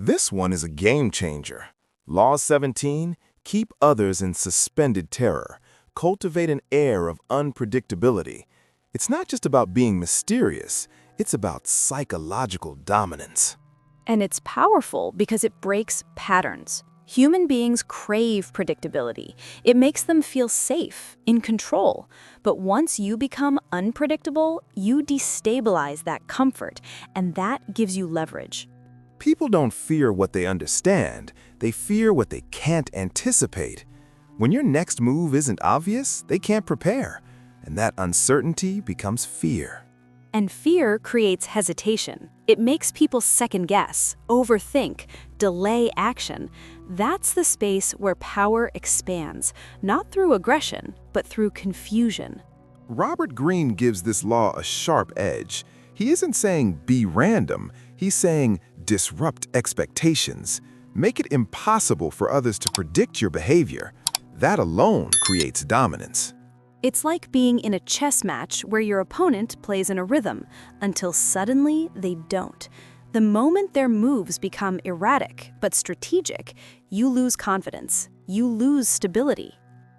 This one is a game changer. Law 17, keep others in suspended terror. Cultivate an air of unpredictability. It's not just about being mysterious, it's about psychological dominance. And it's powerful because it breaks patterns. Human beings crave predictability. It makes them feel safe, in control. But once you become unpredictable, you destabilize that comfort, and that gives you leverage. People don't fear what they understand, they fear what they can't anticipate. When your next move isn't obvious, they can't prepare, and that uncertainty becomes fear. And fear creates hesitation. It makes people second-guess, overthink, delay action. That's the space where power expands, not through aggression, but through confusion. Robert Greene gives this law a sharp edge. He isn't saying be random, he's saying disrupt expectations. Make it impossible for others to predict your behavior. That alone creates dominance. It's like being in a chess match where your opponent plays in a rhythm, until suddenly they don't. The moment their moves become erratic but strategic, you lose confidence. You lose stability.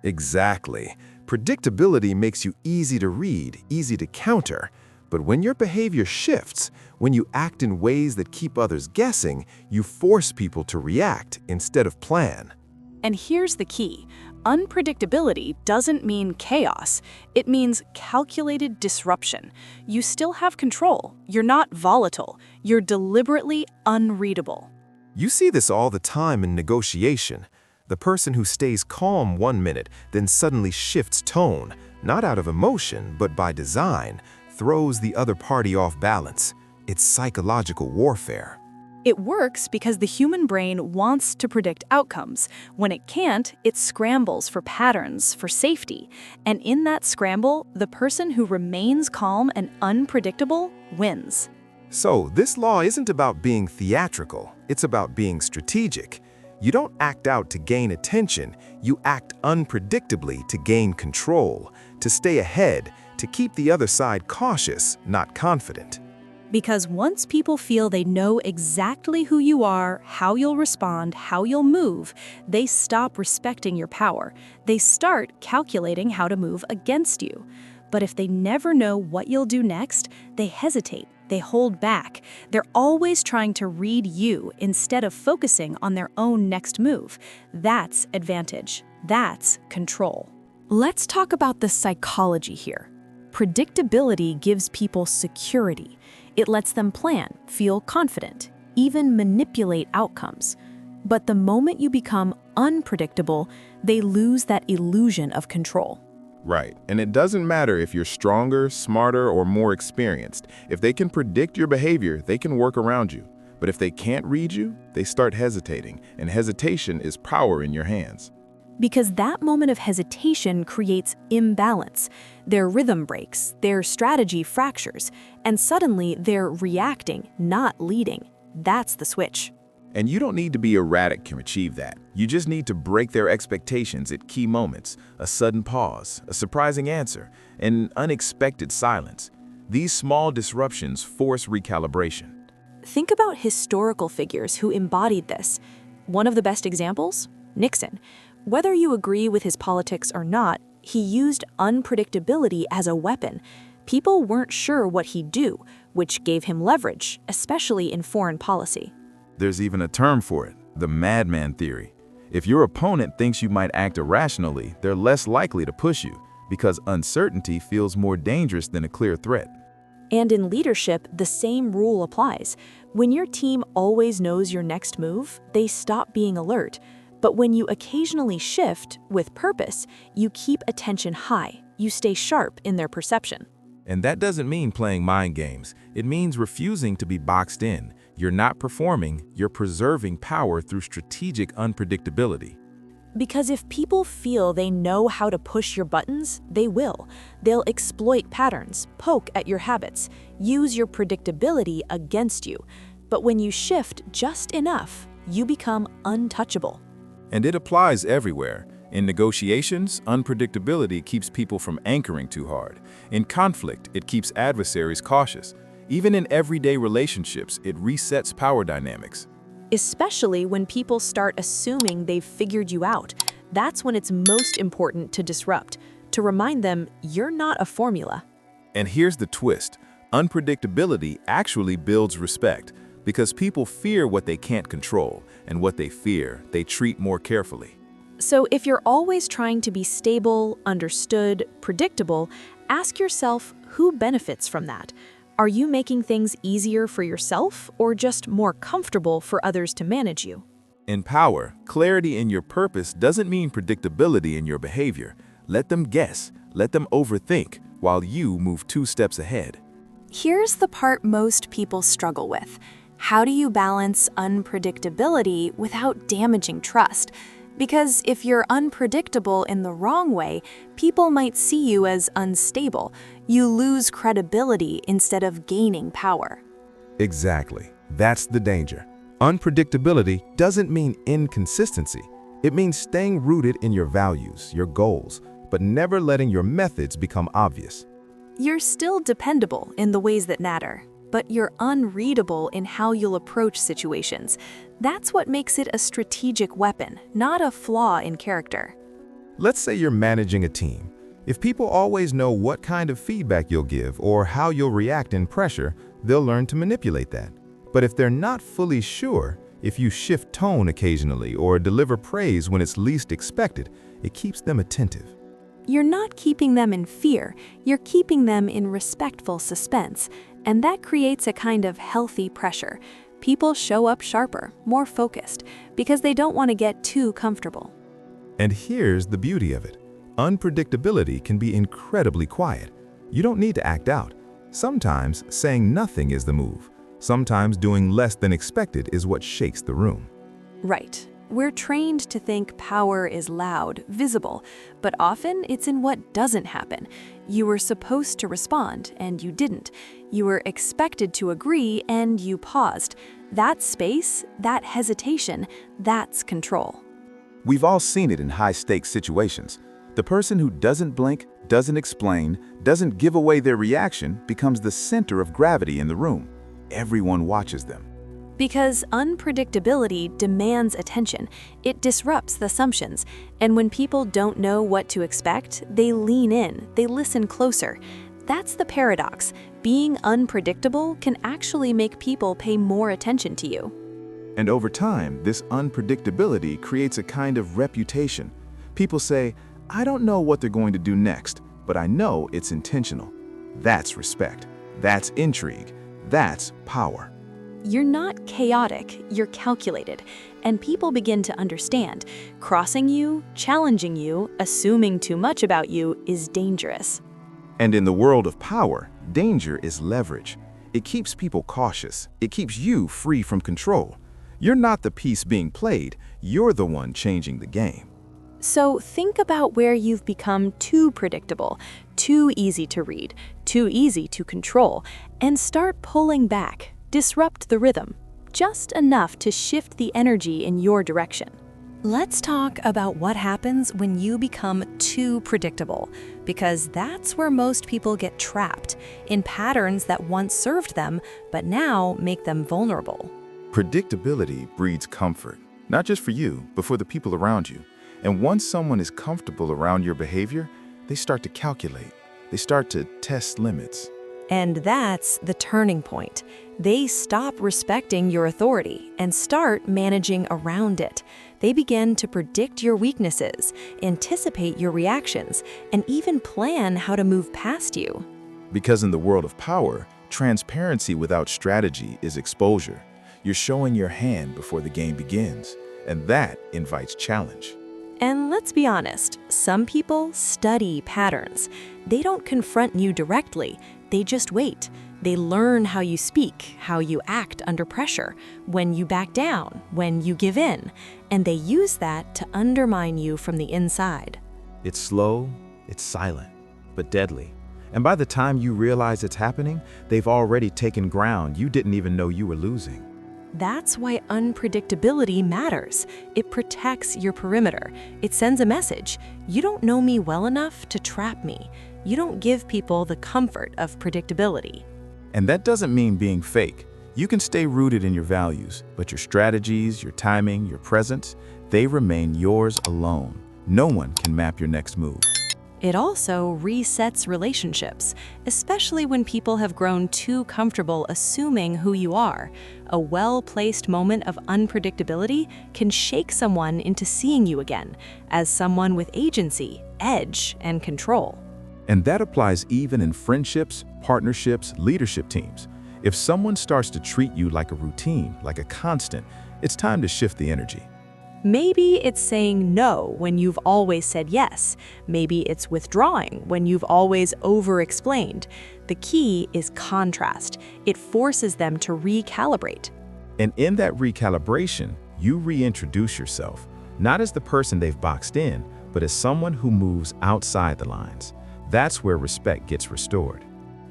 Exactly. Predictability makes you easy to read, easy to counter. But when your behavior shifts, when you act in ways that keep others guessing, you force people to react instead of plan. And here's the key. Unpredictability doesn't mean chaos. It means calculated disruption. You still have control. You're not volatile. You're deliberately unreadable. You see this all the time in negotiation. The person who stays calm 1 minute, then suddenly shifts tone, not out of emotion, but by design, throws the other party off balance. It's psychological warfare. It works because the human brain wants to predict outcomes. When it can't, it scrambles for patterns, for safety. And in that scramble, the person who remains calm and unpredictable wins. So, this law isn't about being theatrical, it's about being strategic. You don't act out to gain attention, you act unpredictably to gain control, to stay ahead, to keep the other side cautious, not confident. Because once people feel they know exactly who you are, how you'll respond, how you'll move, they stop respecting your power. They start calculating how to move against you. But if they never know what you'll do next, they hesitate, they hold back. They're always trying to read you instead of focusing on their own next move. That's advantage. That's control. Let's talk about the psychology here. Predictability gives people security. It lets them plan, feel confident, even manipulate outcomes. But the moment you become unpredictable, they lose that illusion of control. Right, and it doesn't matter if you're stronger, smarter, or more experienced. If they can predict your behavior, they can work around you. But if they can't read you, they start hesitating, and hesitation is power in your hands. Because that moment of hesitation creates imbalance. Their rhythm breaks, their strategy fractures, and suddenly they're reacting, not leading. That's the switch. And you don't need to be erratic to achieve that. You just need to break their expectations at key moments, a sudden pause, a surprising answer, an unexpected silence. These small disruptions force recalibration. Think about historical figures who embodied this. One of the best examples? Nixon. Whether you agree with his politics or not, he used unpredictability as a weapon. People weren't sure what he'd do, which gave him leverage, especially in foreign policy. There's even a term for it, the madman theory. If your opponent thinks you might act irrationally, they're less likely to push you, because uncertainty feels more dangerous than a clear threat. And in leadership, the same rule applies. When your team always knows your next move, they stop being alert. But when you occasionally shift, with purpose, you keep attention high. You stay sharp in their perception. And that doesn't mean playing mind games. It means refusing to be boxed in. You're not performing, you're preserving power through strategic unpredictability. Because if people feel they know how to push your buttons, they will. They'll exploit patterns, poke at your habits, use your predictability against you. But when you shift just enough, you become untouchable. And it applies everywhere. In negotiations, unpredictability keeps people from anchoring too hard. In conflict, it keeps adversaries cautious. Even in everyday relationships, it resets power dynamics. especially when people start assuming they've figured you out. That's when it's most important to disrupt, to remind them you're not a formula. And here's the twist. Unpredictability actually builds respect because people fear what they can't control, and what they fear, they treat more carefully. So if you're always trying to be stable, understood, predictable, ask yourself who benefits from that. Are you making things easier for yourself or just more comfortable for others to manage you? In power, clarity in your purpose doesn't mean predictability in your behavior. Let them guess, let them overthink, while you move 2 steps ahead. Here's the part most people struggle with. How do you balance unpredictability without damaging trust? Because if you're unpredictable in the wrong way, people might see you as unstable. You lose credibility instead of gaining power. Exactly. That's the danger. Unpredictability doesn't mean inconsistency. It means staying rooted in your values, your goals, but never letting your methods become obvious. You're still dependable in the ways that matter, but you're unreadable in how you'll approach situations. That's what makes it a strategic weapon, not a flaw in character. Let's say you're managing a team. If people always know what kind of feedback you'll give or how you'll react in pressure, they'll learn to manipulate that. But if they're not fully sure, if you shift tone occasionally or deliver praise when it's least expected, it keeps them attentive. You're not keeping them in fear, you're keeping them in respectful suspense, and that creates a kind of healthy pressure. People show up sharper, more focused, because they don't want to get too comfortable. And here's the beauty of it. Unpredictability can be incredibly quiet. You don't need to act out. Sometimes saying nothing is the move. Sometimes doing less than expected is what shakes the room. Right. We're trained to think power is loud, visible, but often it's in what doesn't happen. You were supposed to respond, and you didn't. You were expected to agree, and you paused. That space, that hesitation, that's control. We've all seen it in high-stakes situations. The person who doesn't blink, doesn't explain, doesn't give away their reaction becomes the center of gravity in the room. Everyone watches them. Because unpredictability demands attention. It disrupts the assumptions. And when people don't know what to expect, they lean in, they listen closer. That's the paradox. Being unpredictable can actually make people pay more attention to you. And over time, this unpredictability creates a kind of reputation. People say, I don't know what they're going to do next, but I know it's intentional. That's respect. That's intrigue. That's power. You're not chaotic, you're calculated, and people begin to understand. Crossing you, challenging you, assuming too much about you is dangerous. And in the world of power, danger is leverage. It keeps people cautious. It keeps you free from control. You're not the piece being played, you're the one changing the game. So think about where you've become too predictable, too easy to read, too easy to control, and start pulling back. Disrupt the rhythm, just enough to shift the energy in your direction. Let's talk about what happens when you become too predictable, because that's where most people get trapped, in patterns that once served them, but now make them vulnerable. Predictability breeds comfort, not just for you, but for the people around you. And once someone is comfortable around your behavior, they start to calculate. They start to test limits. And that's the turning point. They stop respecting your authority and start managing around it. They begin to predict your weaknesses, anticipate your reactions, and even plan how to move past you. Because in the world of power, transparency without strategy is exposure. You're showing your hand before the game begins, and that invites challenge. And let's be honest, some people study patterns. They don't confront you directly, they just wait. They learn how you speak, how you act under pressure, when you back down, when you give in, and they use that to undermine you from the inside. It's slow, it's silent, but deadly. And by the time you realize it's happening, they've already taken ground you didn't even know you were losing. That's why unpredictability matters. It protects your perimeter. It sends a message. You don't know me well enough to trap me. You don't give people the comfort of predictability. And that doesn't mean being fake. You can stay rooted in your values, but your strategies, your timing, your presence, they remain yours alone. No one can map your next move. It also resets relationships, especially when people have grown too comfortable assuming who you are. A well-placed moment of unpredictability can shake someone into seeing you again as someone with agency, edge, and control. And that applies even in friendships, partnerships, leadership teams. If someone starts to treat you like a routine, like a constant, it's time to shift the energy. Maybe it's saying no when you've always said yes. Maybe it's withdrawing when you've always over-explained. The key is contrast. It forces them to recalibrate. And in that recalibration, you reintroduce yourself, not as the person they've boxed in, but as someone who moves outside the lines. That's where respect gets restored.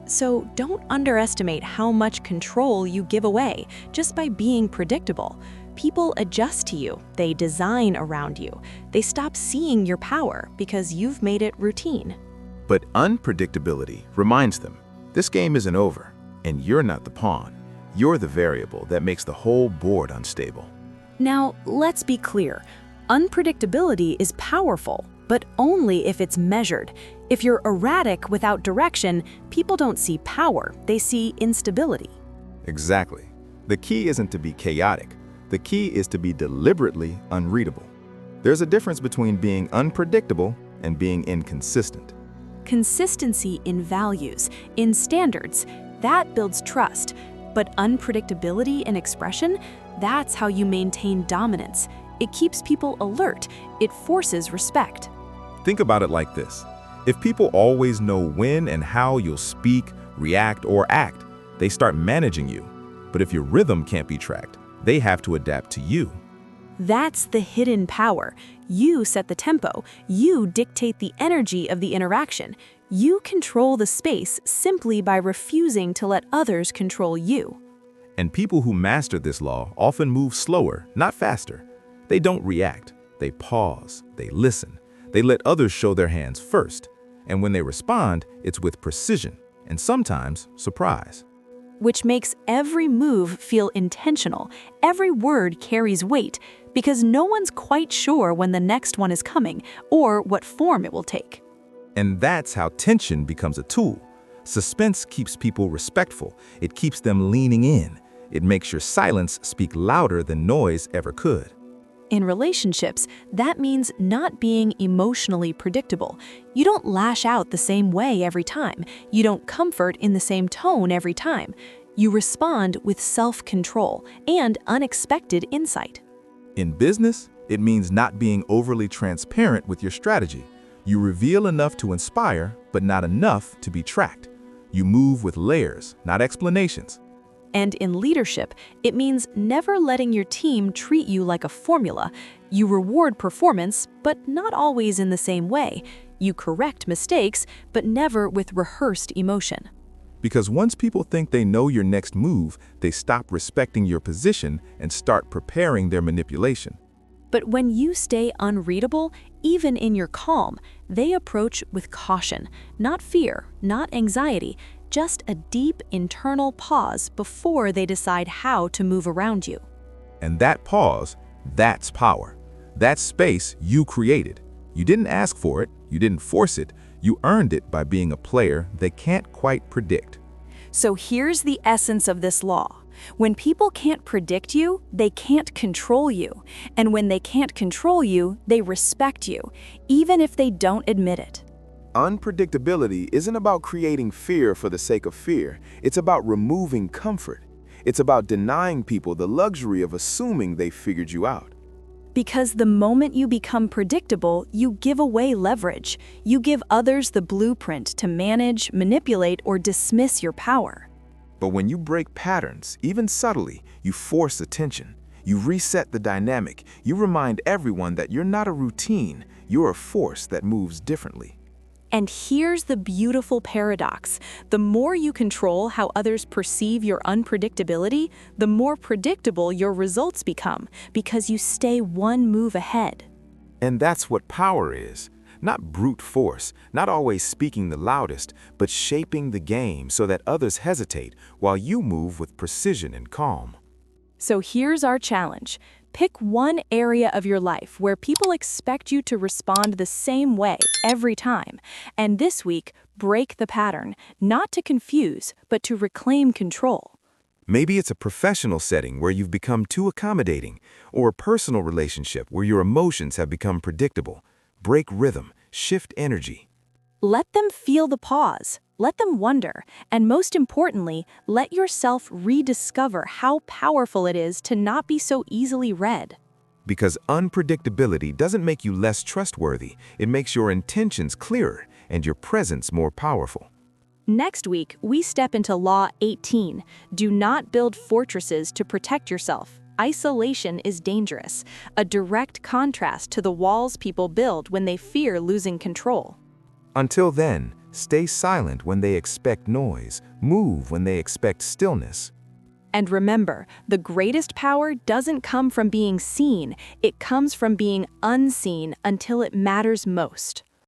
So don't underestimate how much control you give away just by being predictable. People adjust to you, they design around you. They stop seeing your power because you've made it routine. But unpredictability reminds them, this game isn't over, and you're not the pawn. You're the variable that makes the whole board unstable. Now, let's be clear. Unpredictability is powerful, but only if it's measured. If you're erratic without direction, people don't see power, they see instability. Exactly. The key isn't to be chaotic. The key is to be deliberately unreadable. There's a difference between being unpredictable and being inconsistent. Consistency in values, in standards, that builds trust. But unpredictability in expression, that's how you maintain dominance. It keeps people alert. It forces respect. Think about it like this. If people always know when and how you'll speak, react, or act, they start managing you. But if your rhythm can't be tracked, they have to adapt to you. That's the hidden power. You set the tempo. You dictate the energy of the interaction. You control the space simply by refusing to let others control you. And people who master this law often move slower, not faster. They don't react. They pause. They listen. They let others show their hands first. And when they respond, it's with precision and sometimes surprise. Which makes every move feel intentional. Every word carries weight because no one's quite sure when the next one is coming or what form it will take. And that's how tension becomes a tool. Suspense keeps people respectful. It keeps them leaning in. It makes your silence speak louder than noise ever could. In relationships, that means not being emotionally predictable. You don't lash out the same way every time. You don't comfort in the same tone every time. You respond with self-control and unexpected insight. In business, it means not being overly transparent with your strategy. You reveal enough to inspire, but not enough to be tracked. You move with layers, not explanations. And in leadership, it means never letting your team treat you like a formula. You reward performance, but not always in the same way. You correct mistakes, but never with rehearsed emotion. Because once people think they know your next move, they stop respecting your position and start preparing their manipulation. But when you stay unreadable, even in your calm, they approach with caution, not fear, not anxiety, just a deep internal pause before they decide how to move around you. And that pause, that's power. That's space you created. You didn't ask for it, you didn't force it, you earned it by being a player they can't quite predict. So here's the essence of this law. When people can't predict you, they can't control you. And when they can't control you, they respect you, even if they don't admit it. Unpredictability isn't about creating fear for the sake of fear. It's about removing comfort. It's about denying people the luxury of assuming they figured you out. Because the moment you become predictable, you give away leverage. You give others the blueprint to manage, manipulate, or dismiss your power. But when you break patterns, even subtly, you force attention. You reset the dynamic. You remind everyone that you're not a routine. You're a force that moves differently. And here's the beautiful paradox. The more you control how others perceive your unpredictability, the more predictable your results become because you stay one move ahead. And that's what power is. not brute force, not always speaking the loudest, but shaping the game so that others hesitate while you move with precision and calm. So here's our challenge. Pick one area of your life where people expect you to respond the same way every time. And this week, break the pattern, not to confuse, but to reclaim control. Maybe it's a professional setting where you've become too accommodating, or a personal relationship where your emotions have become predictable. Break rhythm, shift energy. Let them feel the pause. Let them wonder. And most importantly, let yourself rediscover how powerful it is to not be so easily read. Because unpredictability doesn't make you less trustworthy, it makes your intentions clearer and your presence more powerful. Next week, we step into Law 18. Do not build fortresses to protect yourself. Isolation is dangerous, a direct contrast to the walls people build when they fear losing control. Until then, stay silent when they expect noise, move when they expect stillness. And remember, the greatest power doesn't come from being seen, it comes from being unseen until it matters most.